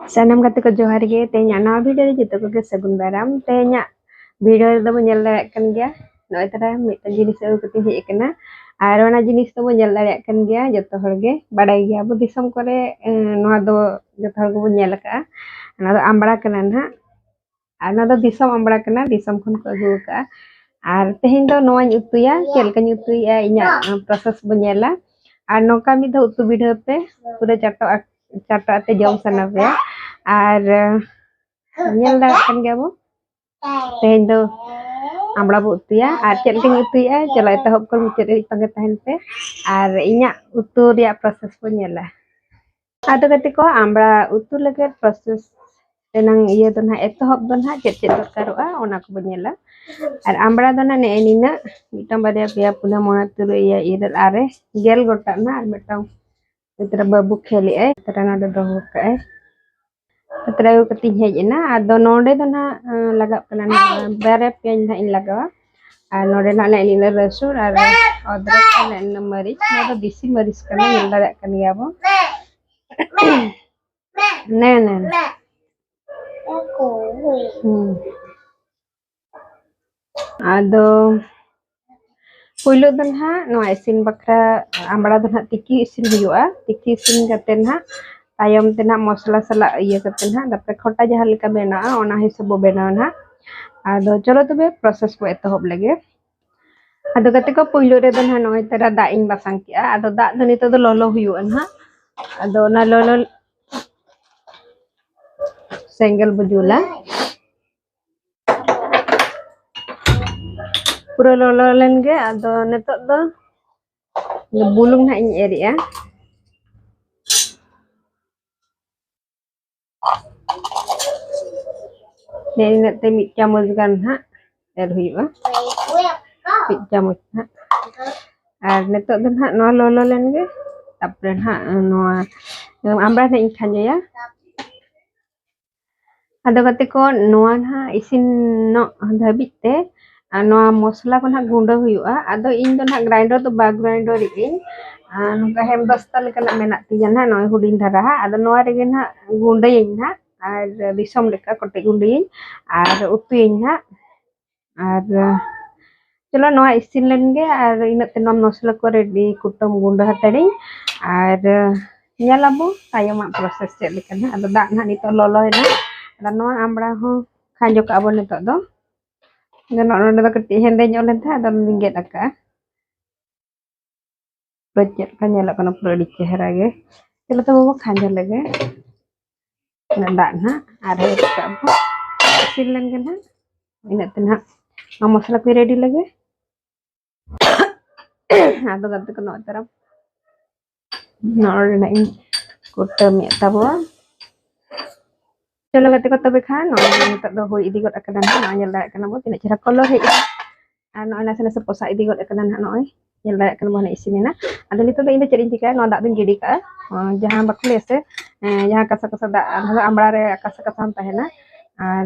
Sanam kata ko johar ge tenya na video re jito ko ge sagun daram tenya video re do nyel dareyak kan gya noy tara mitan jinis eu kati hej kana ar ona jinis do nyel dareyak kan gya joto hor ge badai gya bu disam kore noa do joto hor ge bu nyel ka ana do ambra kana na ana do disam ambra kana disam khon ko agu ka ar tehin do noañ utuya chel kan utuya inya proses bu nyela ar noka mi do utu video te pura chato ate jom sana ya ar nyel dareyak kan gya bu tehin do ambra bu utuya ar chel kan utuya chela etahop ko mucet ri pange tahen pe ar inya utu dia proses bu nyela ado ketika ambra utu lagi proses tenang iya do na etahop do na cet dokaroa ona ko bu nyela ar ambra do na ne enina mitam badia pia puna mona tulu iya iral are gel gota na ar metang itra babu kheli itra na do ka itra eu keting hej na ado nonde do na lagap kana na bare pian na in lagawa ar nonde na le ini rasul ar odrak na in maris na do disi maris kana nyel dareyak kan ya bo ne ado puylo do na noa isin bakra ambra do na tiki isin huyua tiki isin katen ha tayom tena mosla sala iya katen ha dapre khota jaha leka bena ona hisab bo bena na ado cholo tobe proses bo etohob lage ado ketika puylo re do na noy tera da in basang kia ado da do nito do lolo huyua na ado na lolo senggel bujula pura lolo len ge ado nitok do bulung na in eri ya Neni nak temik camus kan ha hui ba pik camus ha ar nitok do ha no lolo len ge tapre ha no ambra na in khanja ya ado ketika noa ha isin no dhabit te noa mosla ko na gunda huyua ado in do na grinder do ba grinder in nungka hem dostal kana menak ti na noy hudin dhara ha ado noa regen ha gunda yin ha ar disom leka kote gundin ar utuin ha ar chalo noa isin len ge ar inat tenom mosla ko ready kutom gunda hatari ar nyalabu tayamak proses cek leka na ado dak na nito lolo na ada noa ambra ho khanjo ka abon nito do Gano no do keti hende nyolen tha ada lingget aka project kan nyala kono pro di chehra ge chalo to bo khanjo lage nanda na are ka bo silen ge na ina tena no masala ko ready lage ado gadde kono tarap no na in kuta mi tabo chalo gadde ko tobe khan no nito do hoi idi got akana na nyal da kana bo tina chera color he ano ana sana seposa idi got akana na noy nyel dayak kan mana isini na ada nito do ina cerin tika no dak dun gidi ka jahan bakle se jahan kasa da ambra re kasa tahena ar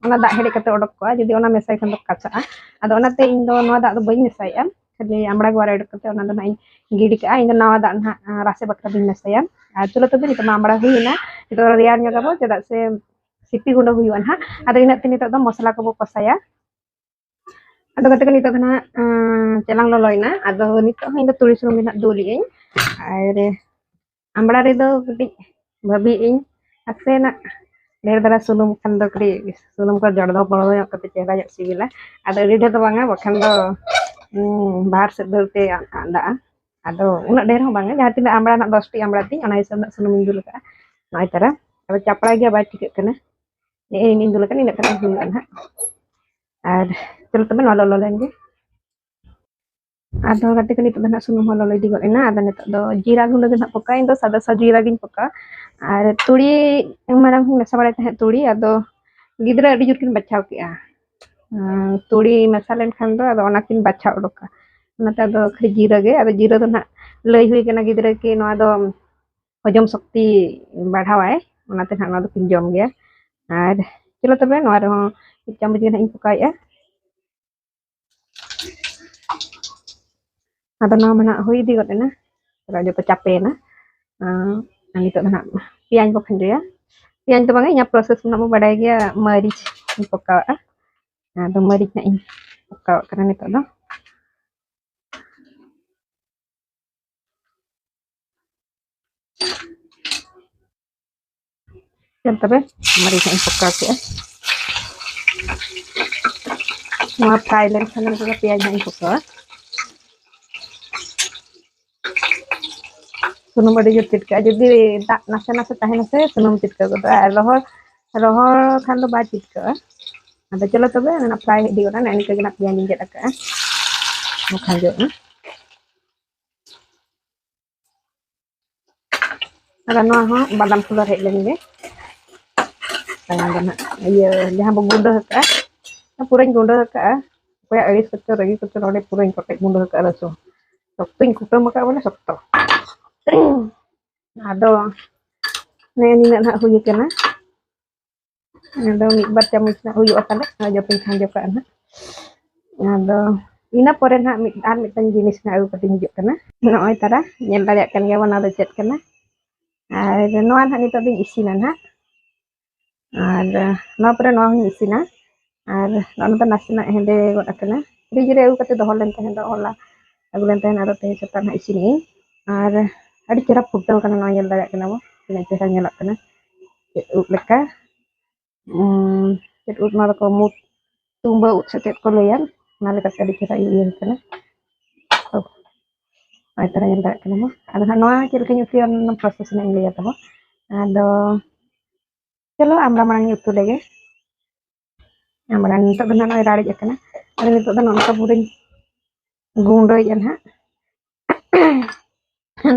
ona dak hede kate odok ko jodi ona mesai kan dok kaca ado ona te indo no dak do bain mesai am khali ambra gwara odok kate ona do na gidi ka indo nawa dak na rase bakra bin mesai am chulo to nito ma ambra huina itu rian nyoga bo cedak se sipi gunda huyuan ha ado ina te nito do masala ko bo kosaya ado ketika nito kena celang loloina ado nito hinda tulis rumit nak duli in aire ambra redo keti babi in akse nak dara sunum kan do kri sunum ko jor do polo yok keti chehra yok sibila ado redo to banga bakhan do bahar se dolte anda ado unak der ho banga jaha tina ambra nak 10 ti ambra ti ona hisab nak sunum indul ka noi tara ado capra ge ba tik kana ni indul kan ina kana hungan ha ar chalo temen lolo len ge ado ketika nito nak sunum lolo di got ena ada nito do jira gunda nak poka indo sada sa jira gin poka ar turi yang marang mesa bare teh turi ado gidra adi jur kin bachau ki turi masalen khan do ado ona kin bachau doka nata do khri jira ge ado jira do nak lei hui kana gidra ki no ado hojom shakti badhawai onate nak no do kin jom ge ar chalo tobe no ar cham jina in poka ya ada nama mana hui di got na rajo to cape na nito na pian bo khan ya Yang itu bangnya proses nak badai dia meric pokaw ah. Nah, do meric na in pokaw karena itu no. Yan tabe meric na in pokaw ya. Mga Thailand sana juga pian na in pokaw. Sunum ada jutit ka jadi tak nasa tahe nase sunum tit ka goda rohor kan do bajit ka. Ada chalo tabe na fry di ona na ini ka gina pian jinjet ka. Mukha jo na. Ada no ha badam fulor hej lagi. Sayang iya jangan bergundah ka. Purain gundah ka. Kaya aris kecil lagi kecil oleh purain pakai gundah ka laso. Sokting kuto maka wala sokto. Ado na ini na huyu kana. Ado mikbat chamuch na huyu akan na jopin kanjo ka na. Ado ina pore na mitan jenis na agu kating hijau kana. Noy tara nyel daliak kan gawan ado chat kana. Ada noan ha nito ding isinan ha. Ada no pore no isina. Ada no ta nasina hende got akana. Rijire agu kate dohol len tahen do ola. Agu len tahen ado teh setan ha isini. Ada adi kira putal kana no nyel daliak kana mo. Ina kira nyelak kana. Ut leka. Ut mara ko mut tumba ut setet ko loyan. Nale kate adi kira iya kana. Oh. Ay tara nyel daliak kana mo. Ada no kira kanyo fion proses na ingliya ta mo. Ado चलो आमरा मांग युतु लेगे आमरा नितो दना नय राड़ी एकना अरे नितो दना नका पुरिन गुंडोय जन हा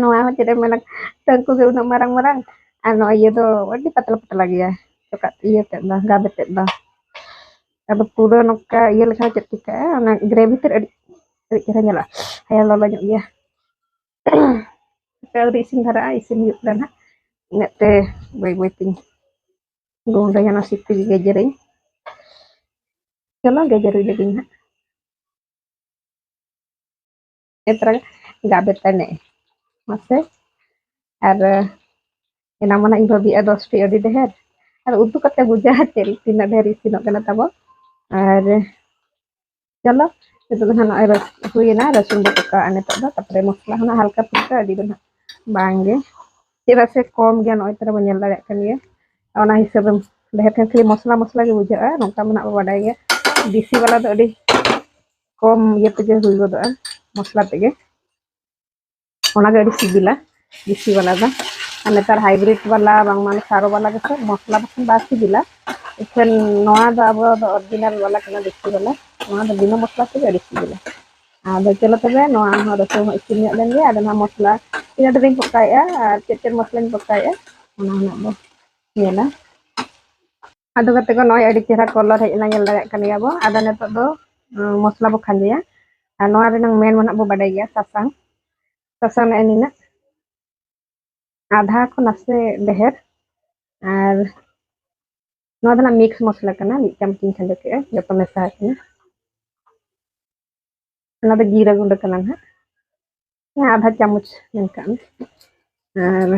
नोआ हो चेरे मेला तंकु के उना marang-marang ano iya do wadi patla-patla gया toka iya te da gabe te da ado pura noka iya lekha cetika ana gravy ter adi kira nyala aya lolo nyu iya kali isin hara isin yuk dana nek te boy ting gunda yana situ gejering चलो गजर लगी ना एतरा गाबे तने मसे और एना मना इन बबी 10 टी अडी देहर और उतु कते बुझा तेल तीना ढेर इसिनो कना तबो और चलो itu kan air huina rasun buka ane tada tapre mosla hana halka puka di dona bangge tira se kom gian oi tara menyel dare kan ya ona hisab deher kan kli mosla mosla ge buja nongka mena wadai ya disi wala do di kom ye tege hui godo mosla tege ona ge adi sibila disi wala da ane tar hybrid wala bang man saro wala ge mosla bakan ba sibila ikan noa da abo do original wala kana disi wala noa da bina mosla tege adi sibila ada chelo tabe noa harus mo isinnya dan dia ada mosla ini ada ring pakai ya cecer mosla yang pakai ya ona ona bo nyela ado kate ko noy adi chera color hej na nyel dare kan ya bo ada neto do mosla bo khan ya noa renang main mana bo badai ya sasang sasang na enina आधा को नसे बेहर और नोआ दना mix मसला कना मिट चमची खंजो के जतो मेसा कना ना द जीरा गुंड कना ना आधा चामच मेनकान और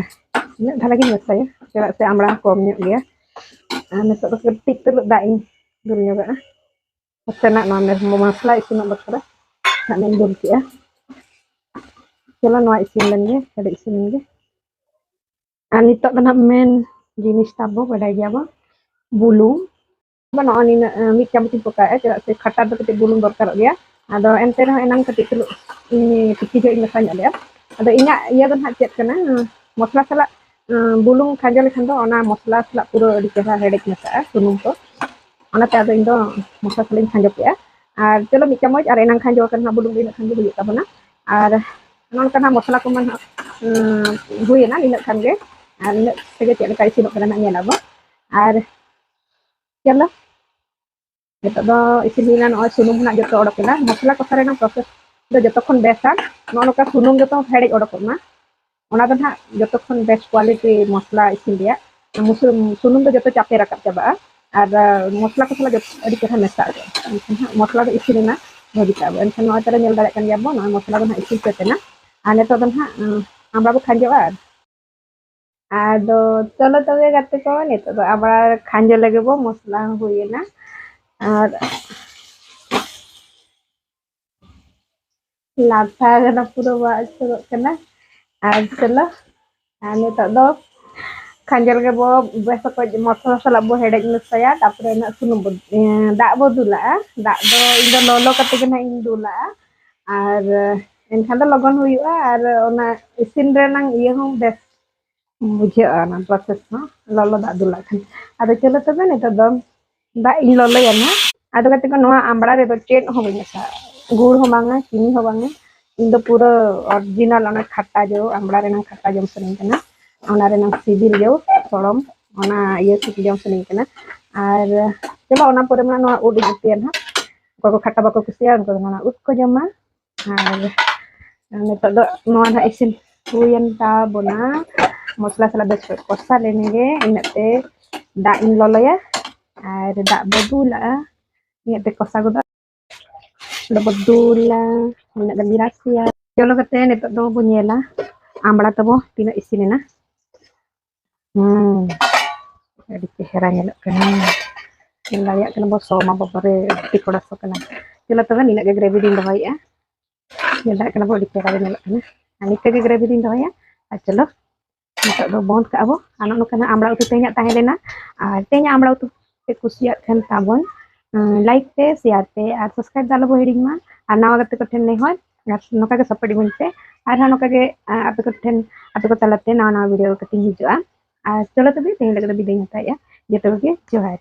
ᱤᱱᱟᱹ ᱫᱷᱟᱨᱟ ᱜᱤᱧ ᱢᱮᱥᱟᱭᱟ ᱪᱮᱫᱟᱜ ᱥᱮ ᱟᱢᱲᱟ ᱠᱚᱢ ᱧᱚᱜ ᱜᱮᱭᱟ ᱟᱨ ᱱᱤᱛᱚᱜ ᱫᱚ ᱠᱟᱹᱴᱤᱡ ᱛᱩᱞᱩᱜ ᱫᱟᱜ ᱤᱧ ᱫᱩᱞ ᱧᱚᱜᱟᱜᱼᱟ ᱱᱟᱥᱮᱱᱟᱜ ᱱᱚᱣᱟ ᱢᱚᱥᱞᱟ ᱤᱥᱤᱱᱚᱜ ᱵᱟᱠᱷᱨᱟ ᱫᱟᱜ ᱤᱧ ᱫᱩᱞ ᱠᱮᱜᱼᱟ ᱪᱚᱞᱚ ᱱᱚᱣᱟ ᱤᱥᱤᱱ ᱞᱮᱱᱜᱮ ᱟᱹᱰᱤ ᱤᱥᱤᱱ ᱞᱮᱱᱜᱮ ᱟᱨ ᱱᱤᱛᱚᱜ ᱫᱚ ᱱᱟᱜ ᱢᱮᱱ ᱡᱤᱱᱤᱥ ᱛᱟᱵᱚ ᱵᱟᱰᱟᱭ ᱜᱮᱭᱟᱵᱚ bulung noo nina mit chamuch pakae chedak se khata do kete bulung dorkar gya ado ente reh enang kete tulu ini tiki jo ina sanya ya ado inya iya do ha chet kana mosla sala bulung khajo lekhan do ona mosla sala puro adi chehra hedek mesa sunum to ona te ado indo mosla sala khajo ya ar chelo mit chamuch ar enang khajo kana bulung ina khajo huyuk tabona ar non kana mosla ko man huyena ina khan ge ar ina tege chet leka isinok kana nyela bo ar चलो नितो दो इसिन हुइना नय सुनुम ना जतो ओडोकना मसला कसारे ना process दो जतो खन बेसा नोका सुनुम जतो हेडेज ओडोकना ओना दो ना जतो खन बेस्ट क्वालिटी मसला इसिन दिया सुनुम दो जतो चापे रकब चाबा और मसला कसाला जतो अडी चेहरा मेसा मसला दो इसिन ना भजी चाबा एनखान नय तरे नेल दाड़े कान याबो नय मसला दो ना इसिन पेतेना आ नितो दो ना आमरा बो खांजोआ ᱟᱫᱚ ᱪᱚᱞᱚ ᱛᱚᱵᱮ ᱜᱟᱛᱮ ᱠᱚ ᱱᱤᱛᱚᱜ ᱫᱚ ᱟᱵᱟᱨ ᱠᱷᱟᱸᱡᱚ ᱞᱟᱹᱜᱤᱫ ᱵᱚ ᱢᱚᱥᱞᱟ ᱦᱩᱭᱮᱱᱟ ᱟᱨ ᱞᱟᱴᱷᱟ ᱠᱟᱱᱟ ᱯᱩᱨᱟᱹ ᱵᱟᱜ ᱩᱛᱟᱹᱨᱚᱜ ᱠᱟᱱᱟ ᱟᱨ ᱪᱚᱞᱚ ᱟᱨ ᱱᱤᱛᱚᱜ ᱫᱚ ᱠᱷᱟᱸᱡᱚ ᱞᱟᱹᱜᱤᱫ ᱵᱚ ᱵᱮᱥ ᱚᱠᱚᱡ ᱢᱚᱥᱞᱟ ᱥᱟᱞᱟᱜ ᱵᱚ ᱦᱮᱰᱮᱡ ᱢᱮᱥᱟᱭᱟ ᱛᱟᱯᱚᱨᱮ ᱱᱟᱜ ᱥᱩᱱᱩᱢ ᱵᱚ ᱫᱟᱜ ᱵᱚ ᱫᱩᱞᱟᱜᱼᱟ ᱫᱟᱜ ᱫᱚ ᱤᱧ ᱫᱚ ᱞᱚᱞᱚ ᱠᱟᱛᱮ ᱜᱮ ᱱᱟᱜ ᱤᱧ ᱫᱩᱞᱟᱜᱼᱟ ᱟᱨ एनखान लगन हुआ और इसिन इे बेस बुझे प्रोसेस ललो दाग दुला अब चलो तब नित दाग इन ललोया आदो कते आमड़ा रे चेद मेसा गुड़ बांगा चीनी बांगा इन पूरा ओरिजिनल खट्टा जो आमड़ा खट्टा जम सनी सिबिल जो सड़म इे सिपि जम सनी और चलो पर उड उतिया को खट्टा बाको कुसिया उद को जमा और नित इसिन हुयन ताबोना मसला सला बेस कषा लेने इनते दाग इन ललोया और दाग बदुला इनते कषा गोदा बदुला इना रासिया चलो कते नित बो नेला आमड़ा तबो तीना इसिनेना अड़ी चेहरा लाया बो सोमा बाबारे टिकोड़ा सो चलो तब नीना ग्रेवी दिन दबाइया दाग बो अड़ी चेहरा निका ग्रेवी दिन दबाइया और चलो नित बंद काबो नोका आमड़ा उतु तेना तहलेना और तेना आमड़ा उतु पे कुसिया खान ताबन लाइक पे शेयर पे और सब्सक्राइब दालो बो हिड़िंग मा और नवा गते को ठेन नेहर नोका के सपोर्ट दिबन पे और नोका के आपे को ठेन आपे को तलाते नवा नवा वीडियो कटिंग हिजुआ और चलो तबे तेन लगे विदाय हताया जतो के जोहार।